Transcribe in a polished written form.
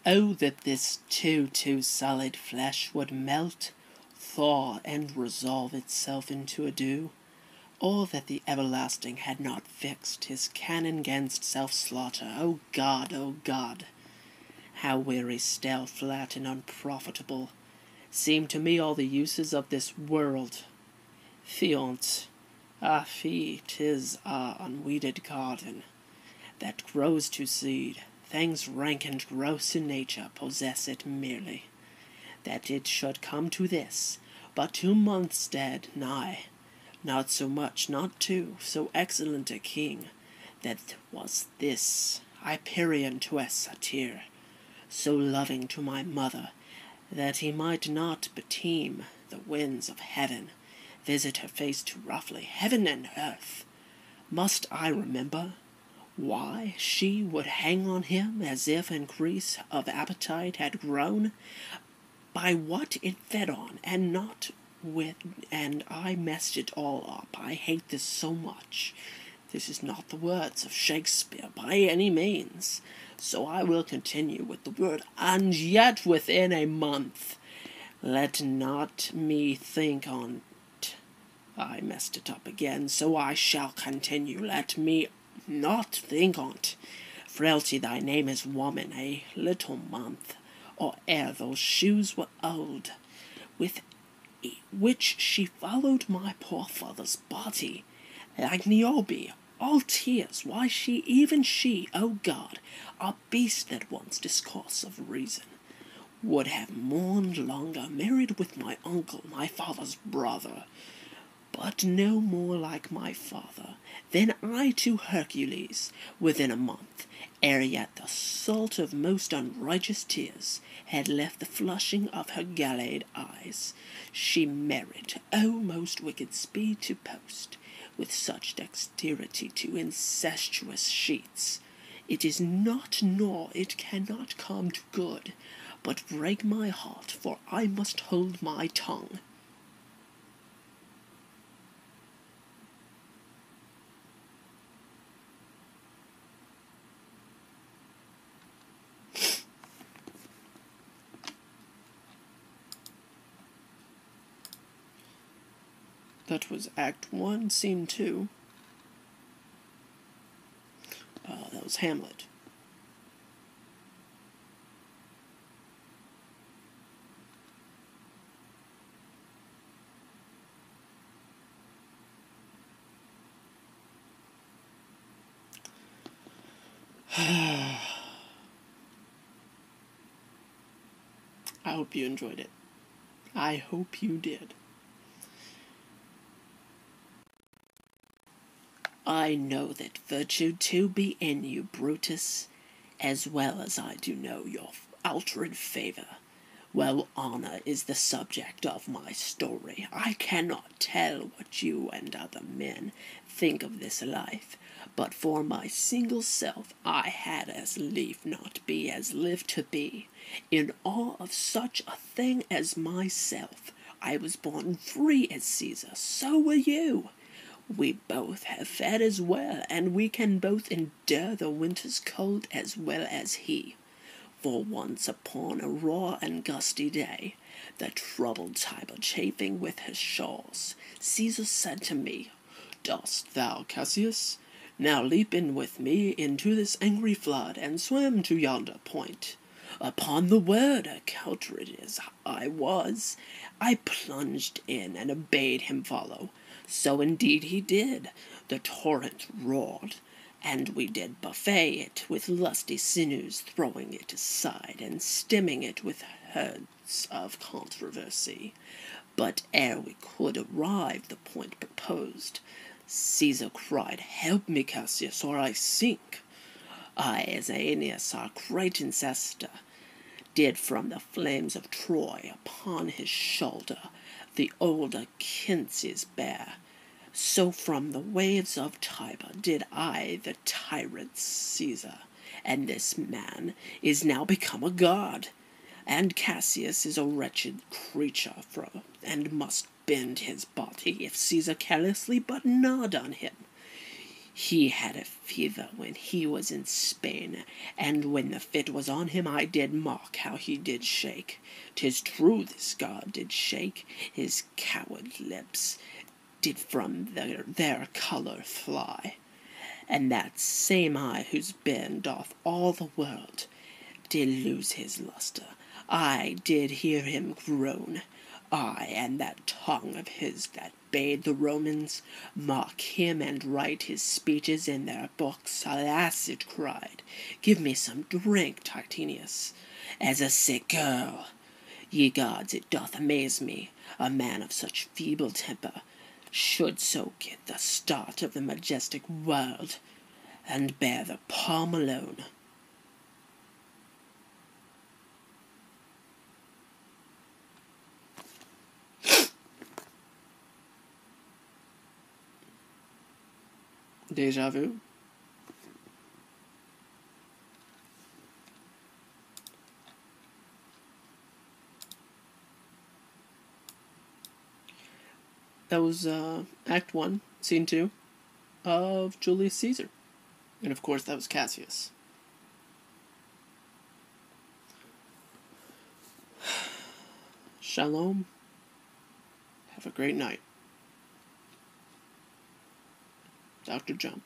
Oh, that this too solid flesh would melt, thaw, and resolve itself into a dew! Or that the everlasting had not fixed his cannon 'gainst self-slaughter! O God, O God! How weary, stale, flat, and unprofitable seem to me all the uses of this world! Fiant, fie, 'tis our unweeded garden, that grows to seed. Things rank and gross in nature possess it merely. That it should come to this, but 2 months dead, nigh, not so much, not two, so excellent a king, that was this Hyperion to a satyr, so loving to my mother, that he might not beteem the winds of heaven, visit her face too roughly. Heaven and earth! Must I remember why she would hang on him as if increase of appetite had grown? By what it fed on, and not with, and I messed it all up. I hate this so much. This is not the words of Shakespeare by any means. So I will continue with the word, and yet within a month. Let not me think on't. I messed it up again, so I shall continue. Let me not think on't. Frailty, thy name is woman, a little month, or ere those shoes were old, with which she followed my poor father's body, like Niobe, all tears. Why even she, O God, a beast that wants discourse of reason, would have mourned longer, married with my uncle, my father's brother, but no more like my father than I to Hercules, within a month, ere yet the salt of most unrighteous tears had left the flushing of her galleyed eyes. She married, O most wicked speed to post, with such dexterity to incestuous sheets. It is not, nor it cannot come to good, but break my heart, for I must hold my tongue. That was Act 1, Scene 2. That was Hamlet. I hope you enjoyed it. I hope you did. I know that virtue to be in you, Brutus, as well as I do know your altered favour. Well, honour is the subject of my story. I cannot tell what you and other men think of this life, but for my single self I had as lief not be as live to be. In awe of such a thing as myself, I was born free as Caesar, so were you. We both have fed as well, and we can both endure the winter's cold as well as he. For once upon a raw and gusty day, the troubled Tiber chafing with his shawls, Caesar said to me, "Dost thou, Cassius, now leap in with me into this angry flood, and swim to yonder point?" Upon the word, acculterated as I was, I plunged in and bade him follow. So indeed he did. The torrent roared, and we did buffet it with lusty sinews, throwing it aside, and stemming it with herds of controversy. But ere we could arrive the point proposed, Caesar cried, "Help me, Cassius, or I sink." I, as Aeneas, our great ancestor, did from the flames of Troy upon his shoulder the old Acinces bear, so from the waves of Tiber did I the tyrant Caesar, and this man is now become a god, and Cassius is a wretched creature, and must bend his body if Caesar carelessly but nod on him. He had a fever when he was in Spain, and when the fit was on him, I did mark how he did shake. 'Tis true this god did shake, his coward lips did from their colour fly, and that same eye whose bend doth all the world did lose his lustre. I did hear him groan, I, and that tongue of his that bade the Romans mock him and write his speeches in their books. Alas, it cried, give me some drink, Titinius, as a sick girl. Ye gods, it doth amaze me, a man of such feeble temper should so get the start of the majestic world, and bear the palm alone. Deja vu. That was Act 1, Scene 2 of Julius Caesar. And of course, that was Cassius. Shalom. Have a great night. Dr. Jump.